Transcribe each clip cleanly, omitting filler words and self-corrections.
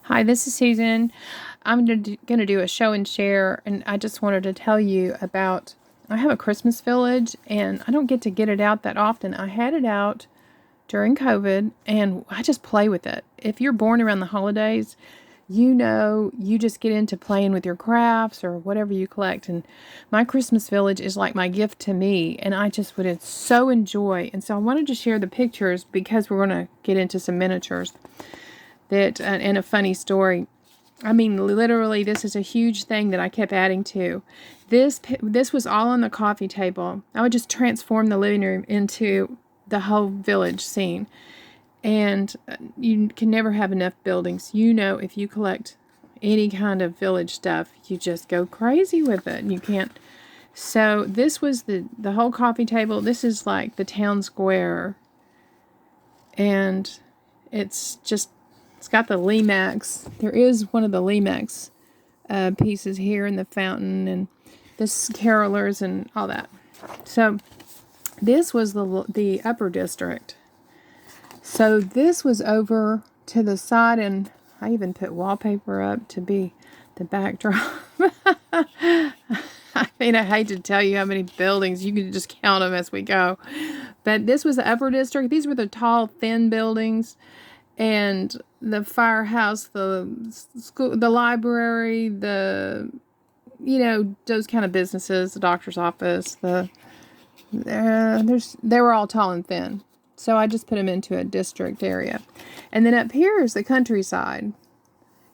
Hi, this is Susan. I'm going to do a show and share, and I just wanted to tell you about, I have a Christmas village, and I don't get it out that often. I had it out during COVID, and I just play with it. If you're born around the holidays, you just get into playing with your crafts or whatever you collect, and my Christmas village is like my gift to me, and I just would so enjoy. And so I wanted to share the pictures because we're going to get into some miniatures and a funny story. I mean, literally, this is a huge thing that I kept adding to. This was all on the coffee table. I would just transform the living room into the whole village scene. And you can never have enough buildings. If you collect any kind of village stuff, you just go crazy with it. You can't. So this was the whole coffee table. This is like the town square. And it's got the Lemax. There is one of the Lemax pieces here in the fountain and the carolers and all that. So this was the upper district. So this was over to the side, and I even put wallpaper up to be the backdrop. I mean, I hate to tell you how many buildings. You can just count them as we go. But this was the upper district. These were the tall, thin buildings. And the firehouse, the school, the library, those kind of businesses, the doctor's office, they were all tall and thin. So I just put them into a district area. And then up here is the countryside.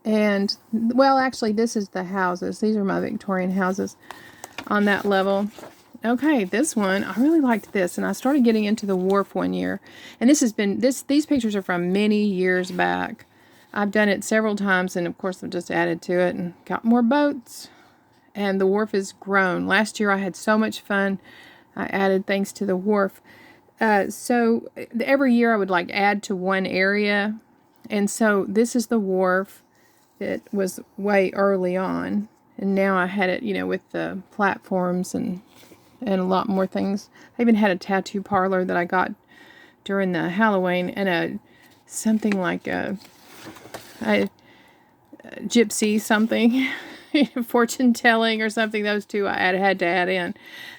And, well, actually, this is the houses. These are my Victorian houses on that level. Okay, this one, I really liked this, and I started getting into the wharf one year. And these pictures are from many years back. I've done it several times, and of course I've just added to it and got more boats. And the wharf has grown. Last year I had so much fun. I added things to the wharf. So every year I would add to one area. And so this is the wharf that was way early on. And now I had it, with the platforms and a lot more things. I even had a tattoo parlor that I got during the Halloween, and something like a gypsy something, fortune telling or something. Those two I had to add in.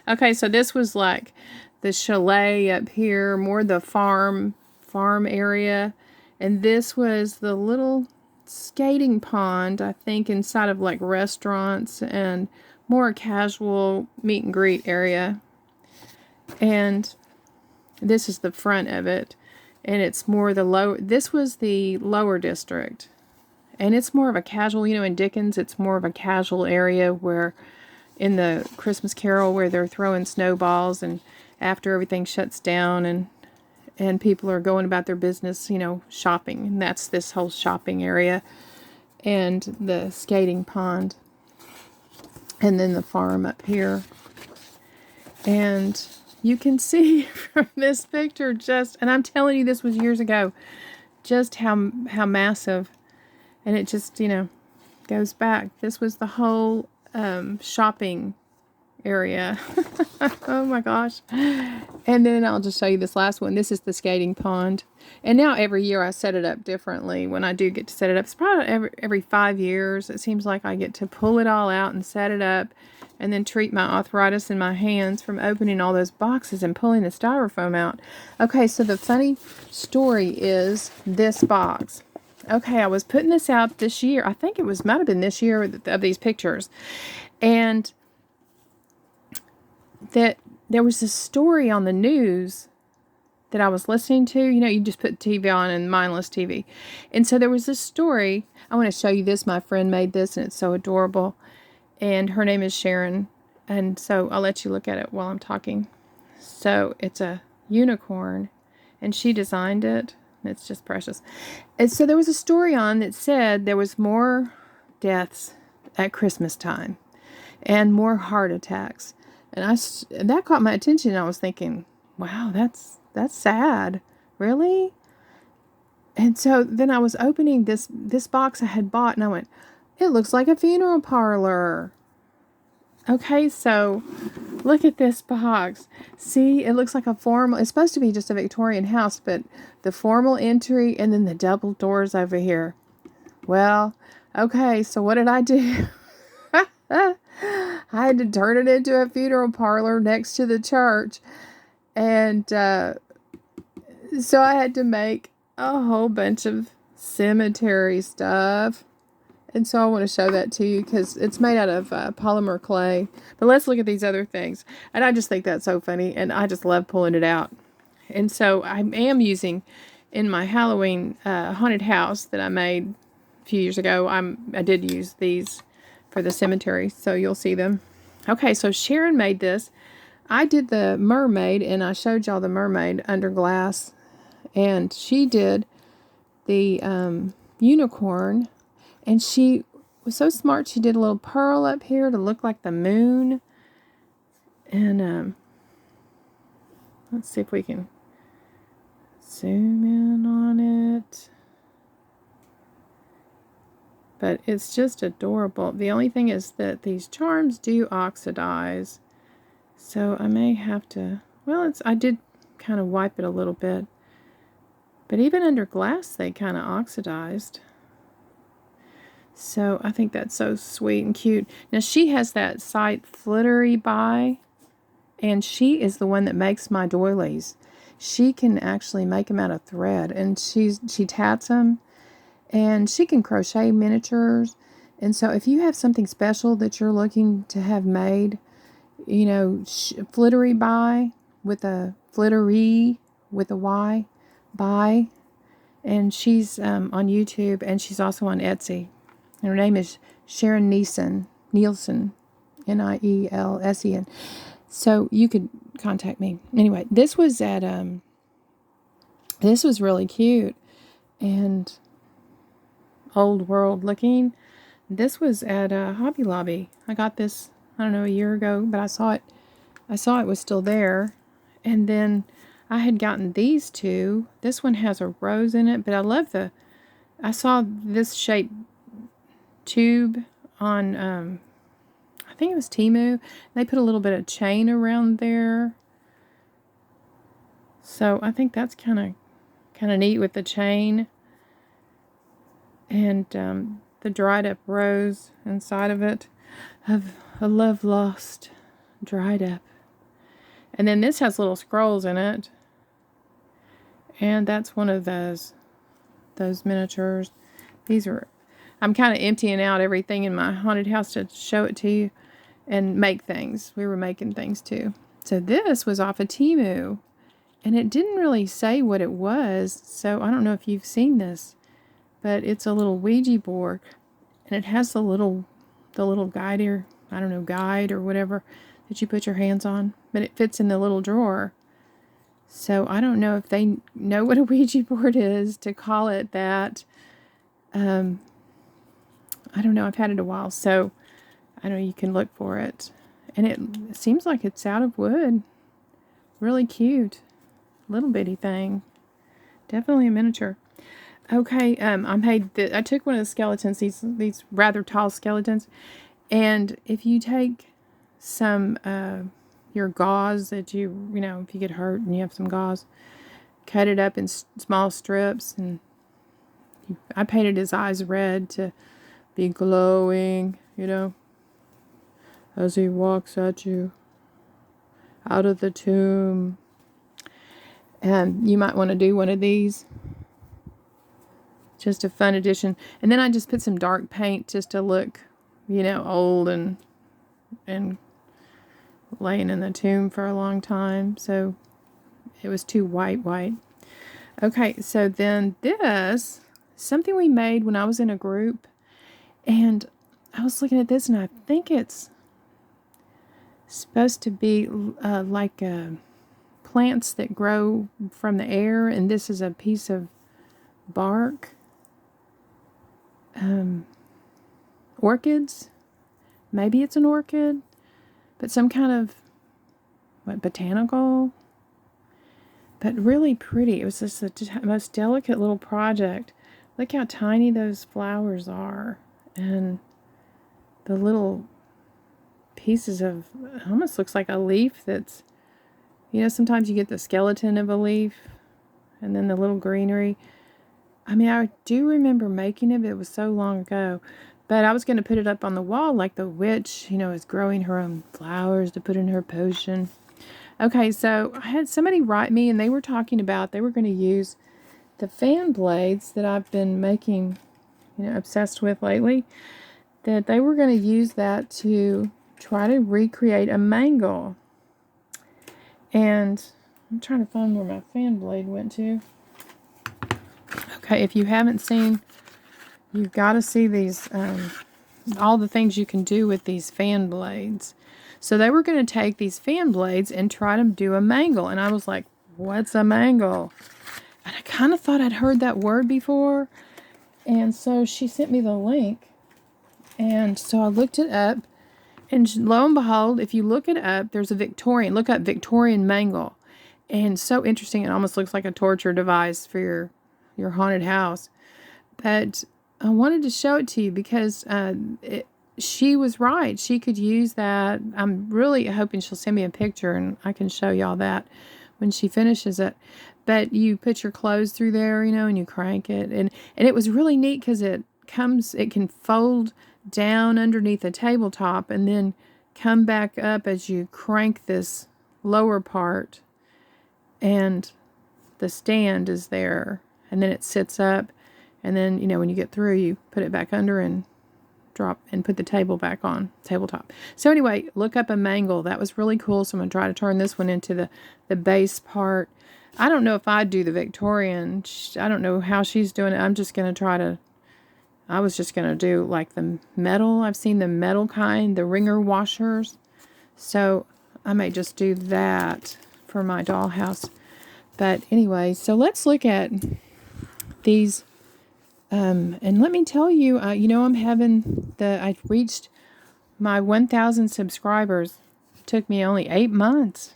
Okay, so this was like the chalet up here, more the farm area, and this was the little skating pond, I think, inside of restaurants and more casual meet and greet area. And this is the front of it, and it's more this was the lower district, and it's more of a casual, in Dickens it's more of a casual area, where in the Christmas Carol where they're throwing snowballs and after everything shuts down and people are going about their business, shopping, and that's this whole shopping area and the skating pond. And then the farm up here. And you can see from this picture and I'm telling you, this was years ago, just how massive. And it just, goes back. This was the whole shopping area. Oh my gosh. And then I'll just show you this last one. This is the skating pond. And now every year I set it up differently. When I do get to set it up, it's probably every 5 years. It seems like I get to pull it all out and set it up, and then treat my arthritis in my hands from opening all those boxes and pulling the styrofoam out. Okay, so the funny story is this box. Okay, I was putting this out this year. I think might have been this year of these pictures. And that there was this story on the news that I was listening to. You just put TV on and mindless TV. And so there was this story. I want to show you this. My friend made this, and it's so adorable. And her name is Sharon. And so I'll let you look at it while I'm talking. So it's a unicorn, and she designed it. It's just precious. And so there was a story on that said there was more deaths at Christmas time and more heart attacks. And that caught my attention. I was thinking, wow, that's sad. Really? And so then I was opening this box I had bought, and I went, it looks like a funeral parlor. Okay, so look at this box. See, it looks like it's supposed to be just a Victorian house, but the formal entry and then the double doors over here. Well, okay, so what did I do? I had to turn it into a funeral parlor next to the church. And so I had to make a whole bunch of cemetery stuff. And so I want to show that to you because it's made out of polymer clay. But let's look at these other things. And I just think that's so funny. And I just love pulling it out. And so I am using in my Halloween haunted house that I made a few years ago. I did use these for the cemetery. So you'll see them. Okay, so Sharon made this. I did the mermaid, and I showed y'all the mermaid under glass. And she did the unicorn. And she was so smart, she did a little pearl up here to look like the moon. And let's see if we can zoom in on it. But it's just adorable. The only thing is that these charms do oxidize. So I may have to, well, I did kind of wipe it a little bit. But even under glass, they kind of oxidized. So I think that's so sweet and cute. Now she has that site Flitteryby, and she is the one that makes my doilies. She can actually make them out of thread, and she tats them, and she can crochet miniatures. And so if you have something special that you're looking to have made, you know, Flitteryby with a flittery with a Y, by, and she's on YouTube, and she's also on Etsy. And her name is Sharon Nielsen, Nielsen, Nielsen. So you could contact me. Anyway, this was at this was really cute and old world looking. This was at Hobby Lobby. I got this, I don't know, a year ago, but I saw it was still there. And then I had gotten these two. This one has a rose in it, but I saw this shape tube on I think it was Temu. They put a little bit of chain around there, so I think that's kind of neat with the chain and the dried up rose inside of it, of a love lost, dried up. And then this has little scrolls in it, and that's one of those miniatures. These are, I'm kind of emptying out everything in my haunted house to show it to you and make things. We were making things too. So this was off of Temu, and it didn't really say what it was. So I don't know if you've seen this, but it's a little Ouija board, and it has the little guide here. I don't know, guide or whatever that you put your hands on, but it fits in the little drawer. So I don't know if they know what a Ouija board is to call it that. I don't know. I've had it a while, so I know you can look for it. And it seems like it's out of wood. Really cute. Little bitty thing. Definitely a miniature. Okay, I took one of the skeletons, these rather tall skeletons, and if you take some your gauze that you know, if you get hurt and you have some gauze, cut it up in small strips, and I painted his eyes red to be glowing, you know, as he walks at you out of the tomb. And you might want to do one of these. Just a fun addition. And then I just put some dark paint just to look, you know, old and laying in the tomb for a long time. So it was too white. Okay, so then this, something we made when I was in a group. And I was looking at this, and I think it's supposed to be like plants that grow from the air, and this is a piece of bark. Orchids. Maybe it's an orchid, but some kind of, botanical? But really pretty. It was just the most delicate little project. Look how tiny those flowers are. And the little pieces of, it almost looks like a leaf that's, you know, sometimes you get the skeleton of a leaf and then the little greenery. I mean, I do remember making it, but it was so long ago. But I was going to put it up on the wall like the witch, you know, is growing her own flowers to put in her potion. Okay, so I had somebody write me, and they were talking about they were going to use the fan blades that I've been making, you know, obsessed with lately, that they were going to use that to try to recreate a mangle. And I'm trying to find where my fan blade went to. Okay, if you haven't seen, you've got to see these, all the things you can do with these fan blades. So they were going to take these fan blades and try to do a mangle. And I was like, what's a mangle? And I kind of thought I'd heard that word before. And so she sent me the link. And so I looked it up. And lo and behold, if you look it up, there's a Victorian. Look up Victorian mangle. And so interesting. It almost looks like a torture device for your haunted house. But I wanted to show it to you because she was right. She could use that. I'm really hoping she'll send me a picture and I can show y'all that when she finishes it. But you put your clothes through there, you know, and you crank it. And it was really neat because it can fold down underneath the tabletop and then come back up as you crank this lower part. And the stand is there. And then it sits up. And then, you know, when you get through, you put it back under and drop and put the table back on tabletop. So anyway, look up a mangle. That was really cool. So I'm going to try to turn this one into the base part. I don't know if I'd do the Victorian. I don't know how she's doing it. I'm just going to try to, I was just going to do like the metal. I've seen the metal kind, the ringer washers. So I may just do that for my dollhouse. But anyway, so let's look at these. And let me tell you, you know, I reached my 1,000 subscribers. It took me only 8 months,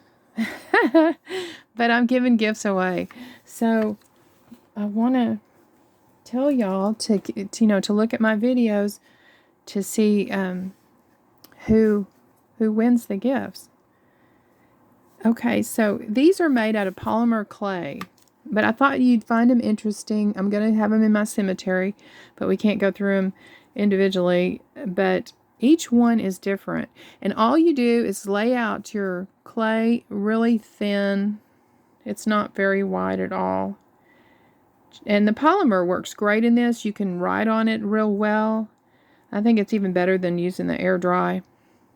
but I'm giving gifts away. So I want to tell y'all to, you know, to look at my videos to see, who wins the gifts. Okay. So these are made out of polymer clay. But I thought you'd find them interesting. I'm going to have them in my cemetery, but we can't go through them individually. But each one is different. And all you do is lay out your clay really thin. It's not very wide at all. And the polymer works great in this. You can write on it real well. I think it's even better than using the air dry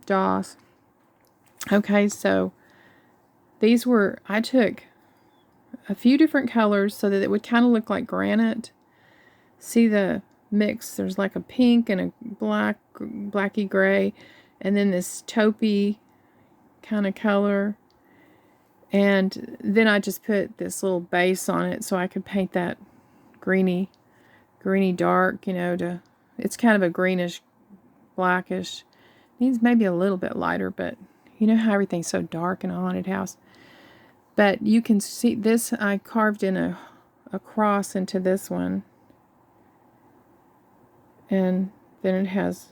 DOS. Okay, so I took a few different colors so that it would kind of look like granite. See the mix? There's like a pink and a blacky gray, and then this taupey kind of color. And then I just put this little base on it so I could paint that greeny dark, you know, it's kind of a greenish, blackish. Needs maybe a little bit lighter, but you know how everything's so dark in a haunted house. But you can see this, I carved in a cross into this one. And then it has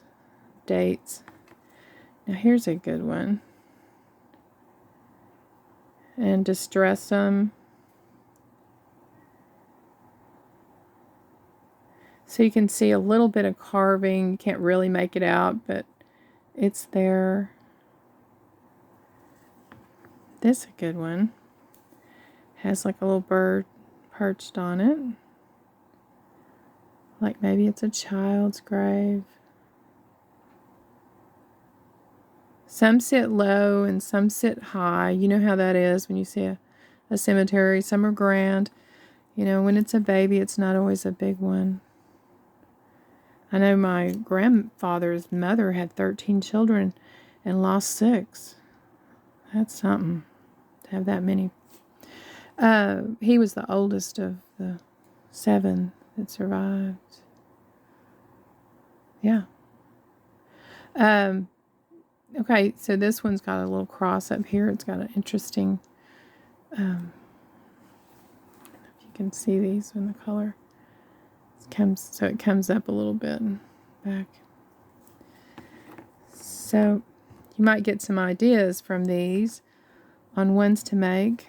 dates. Now here's a good one. And distress them. So you can see a little bit of carving. You can't really make it out, but it's there. This is a good one. Has like a little bird perched on it. Like maybe it's a child's grave. Some sit low and some sit high. You know how that is when you see a cemetery. Some are grand. You know, when it's a baby, it's not always a big one. I know my grandfather's mother had 13 children and lost 6. That's something to have that many. He was the oldest of the 7 that survived. Yeah. Okay, so this one's got a little cross up here. It's got an interesting, if you can see these in the color. It comes up a little bit and back. So you might get some ideas from these on ones to make.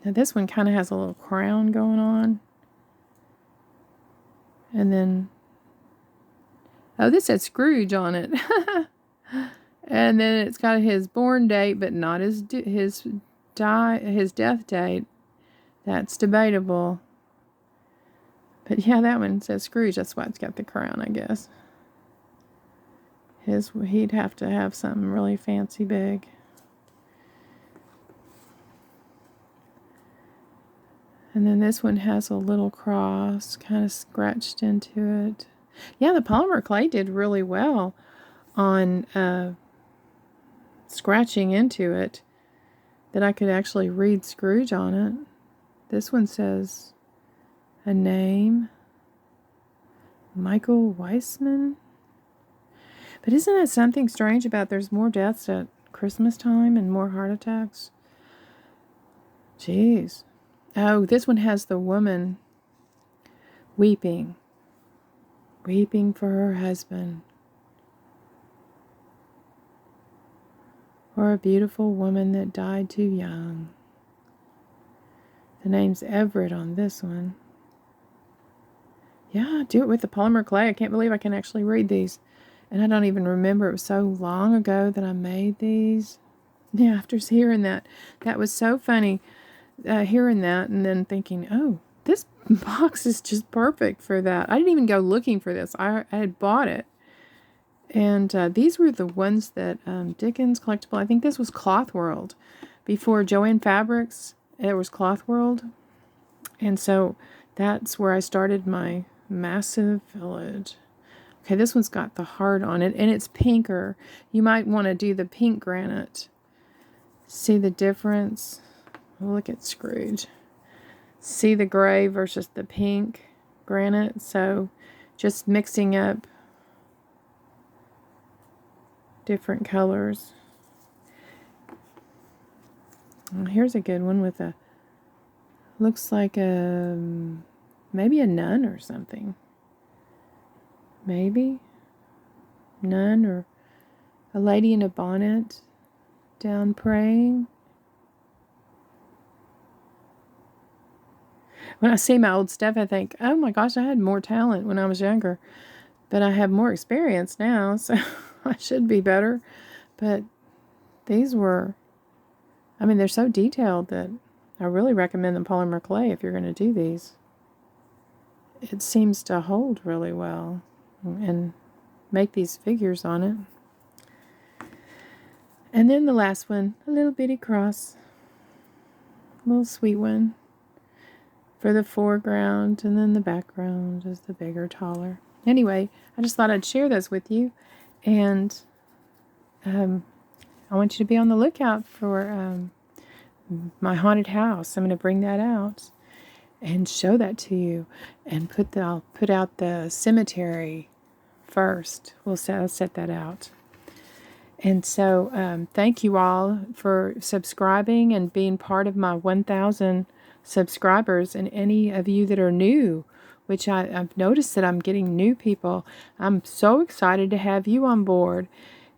Now this one kind of has a little crown going on. And then, oh, this says Scrooge on it. And then it's got his born date, but not his death date. That's debatable. But yeah, that one says Scrooge. That's why it's got the crown, I guess. He'd have to have something really fancy big. And then this one has a little cross kind of scratched into it. Yeah, the polymer clay did really well on scratching into it, that I could actually read Scrooge on it. This one says a name, Michael Weissman. But isn't that something strange about there's more deaths at Christmas time and more heart attacks? Jeez. Oh, this one has the woman weeping for her husband. Or a beautiful woman that died too young. The name's Everett on this one. Yeah, do it with the polymer clay. I can't believe I can actually read these. And I don't even remember. It was so long ago that I made these. Yeah, after hearing that was so funny, hearing that and then thinking, oh, this box is just perfect for that. I didn't even go looking for this. I had bought it. And these were the ones that Dickens Collectible. I think this was Cloth World. Before Joann Fabrics, it was Cloth World. And so that's where I started my massive village. Okay, this one's got the heart on it, and it's pinker. You might want to do the pink granite. See the difference? Look at Scrooge. See the gray versus the pink granite? So just mixing up different colors. Well, here's a good one with a, looks like maybe a nun or something. Maybe nun or a lady in a bonnet down praying. When I see my old stuff, I think, oh my gosh, I had more talent when I was younger. But I have more experience now, so I should be better. But these were, I mean, they're so detailed that I really recommend the polymer clay if you're going to do these. It seems to hold really well and make these figures on it. And then the last one, a little bitty cross. A little sweet one for the foreground, and then the background is the bigger, taller. Anyway, I just thought I'd share those with you, and I want you to be on the lookout for my haunted house. I'm going to bring that out and show that to you, and I'll put out the cemetery first. I'll set that out. And so thank you all for subscribing and being part of my 1,000 subscribers, and any of you that are new, which I've noticed that I'm getting new people. I'm so excited to have you on board,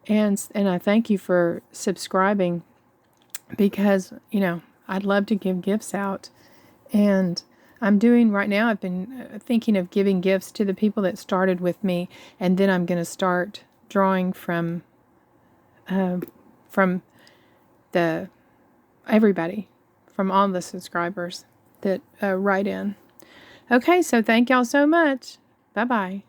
and I thank you for subscribing, because, you know, I'd love to give gifts out. And I'm doing right now, I've been thinking of giving gifts to the people that started with me, and then I'm going to start drawing from everybody, from all the subscribers that write in. Okay, so thank y'all so much. Bye-bye.